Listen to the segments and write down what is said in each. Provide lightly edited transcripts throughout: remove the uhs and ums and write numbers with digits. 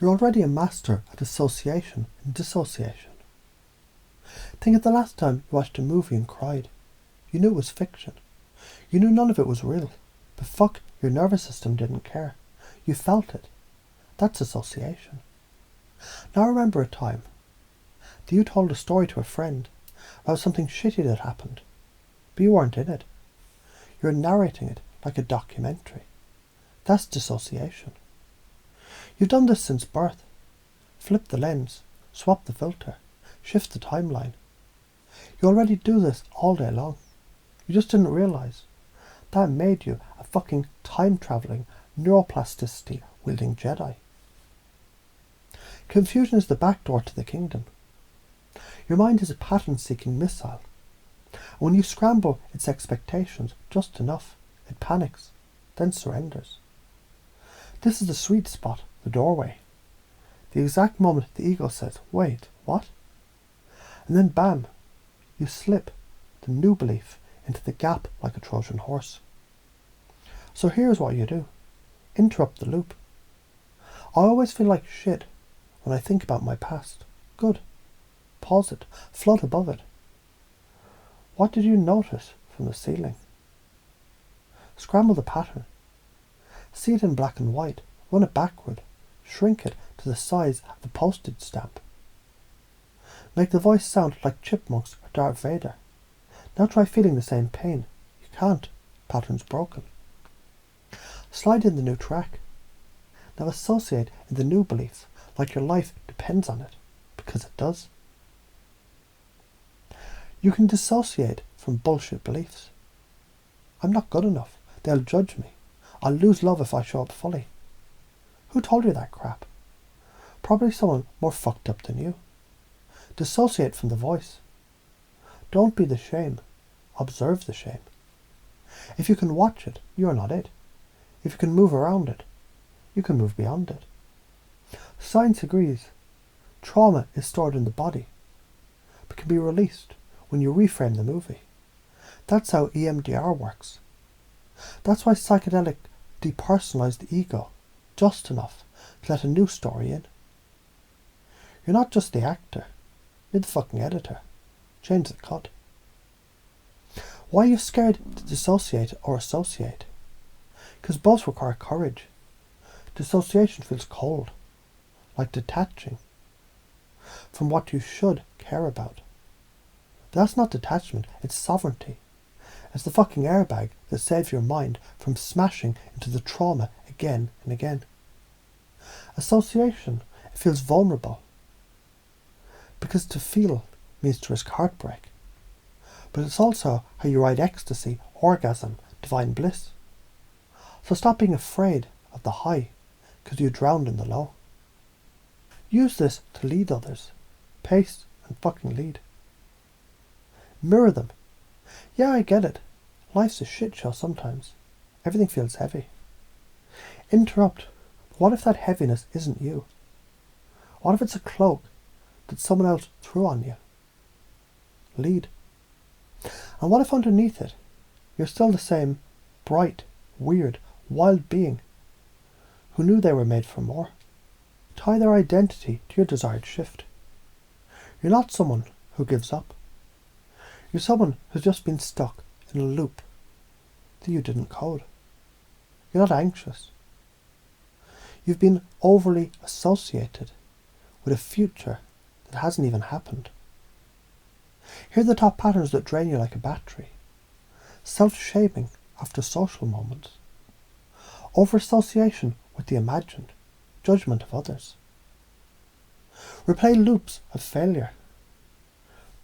You're already a master at association and dissociation. Think of the last time you watched a movie and cried. You knew it was fiction. You knew none of it was real. But fuck, your nervous system didn't care. You felt it. That's association. Now remember a time that you told a story to a friend about something shitty that happened, but you weren't in it. You're narrating it like a documentary. That's dissociation. You've done this since birth. Flip the lens, swap the filter, shift the timeline. You already do this all day long. You just didn't realise. That made you a fucking time-travelling, neuroplasticity wielding Jedi. Confusion is the back door to the kingdom. Your mind is a pattern-seeking missile. And when you scramble its expectations just enough, it panics, then surrenders. This is the sweet spot, the doorway. The exact moment the ego says, wait, what? And then bam, you slip the new belief into the gap like a Trojan horse. So here's what you do. Interrupt the loop. I always feel like shit when I think about my past. Good. Pause it. Float above it. What did you notice from the ceiling? Scramble the pattern. See it in black and white. Run it backward. Shrink it to the size of a postage stamp. Make the voice sound like Chipmunks or Darth Vader. Now try feeling the same pain. You can't. Pattern's broken. Slide in the new track. Now associate in the new belief like your life depends on it, because it does. You can dissociate from bullshit beliefs. I'm not good enough. They'll judge me. I'll lose love if I show up fully. Who told you that crap? Probably someone more fucked up than you. Dissociate from the voice. Don't be the shame. Observe the shame. If you can watch it, you are not it. If you can move around it, you can move beyond it. Science agrees. Trauma is stored in the body, but can be released when you reframe the movie. That's how EMDR works. That's why psychedelic depersonalize the ego just enough to let a new story in. You're not just the actor, you're the fucking editor. Change the cut. Why are you scared to dissociate or associate? Because both require courage. Dissociation feels cold, like detaching from what you should care about. But that's not detachment, it's sovereignty. It's the fucking airbag that saves your mind from smashing into the trauma again and again. Association, it feels vulnerable. Because to feel means to risk heartbreak. But it's also how you ride ecstasy, orgasm, divine bliss. So stop being afraid of the high, because you drowned in the low. Use this to lead others. Pace and fucking lead. Mirror them. Yeah, I get it. Life's a shit show sometimes. Everything feels heavy. Interrupt. What if that heaviness isn't you? What if it's a cloak that someone else threw on you? Lead. And what if underneath it, you're still the same bright, weird, wild being who knew they were made for more? Tie their identity to your desired shift. You're not someone who gives up. You're someone who's just been stuck in a loop that you didn't code. You're not anxious. You've been overly associated with a future that hasn't even happened. Here are the top patterns that drain you like a battery. Self-shaming after social moments. Over-association with the imagined. Judgment of others. Replay loops of failure.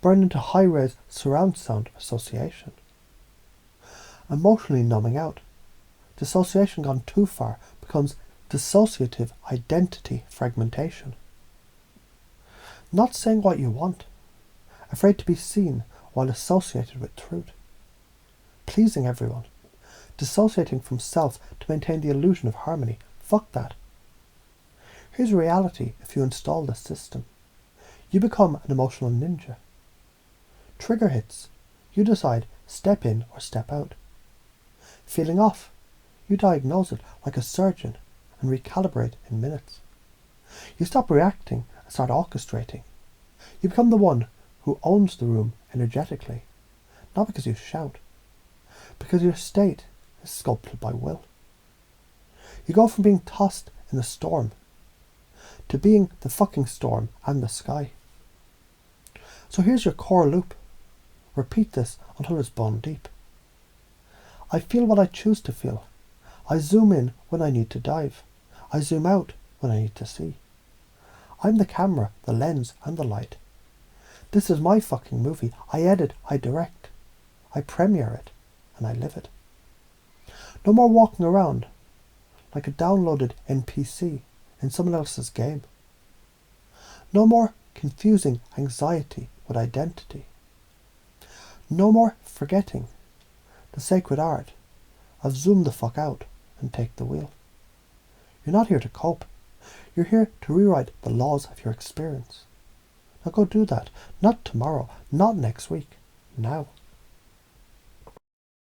Burn into high-res surround sound association. Emotionally numbing out. Dissociation gone too far becomes dissociative identity fragmentation. Not saying what you want. Afraid to be seen while associated with truth. Pleasing everyone. Dissociating from self to maintain the illusion of harmony. Fuck that. Here's reality if you install this system. You become an emotional ninja. Trigger hits. You decide step in or step out. Feeling off. You diagnose it like a surgeon and recalibrate in minutes. You stop reacting and start orchestrating. You become the one who owns the room energetically, not because you shout, because your state is sculpted by will. You go from being tossed in the storm to being the fucking storm and the sky. So here's your core loop. Repeat this until it's bone deep. I feel what I choose to feel. I zoom in when I need to dive. I zoom out when I need to see. I'm the camera, the lens, and the light. This is my fucking movie. I edit, I direct. I premiere it, and I live it. No more walking around like a downloaded NPC in someone else's game. No more confusing anxiety with identity. No more forgetting the sacred art of zoom the fuck out and take the wheel. You're not here to cope. You're here to rewrite the laws of your experience. Now go do that. Not tomorrow, not next week, now.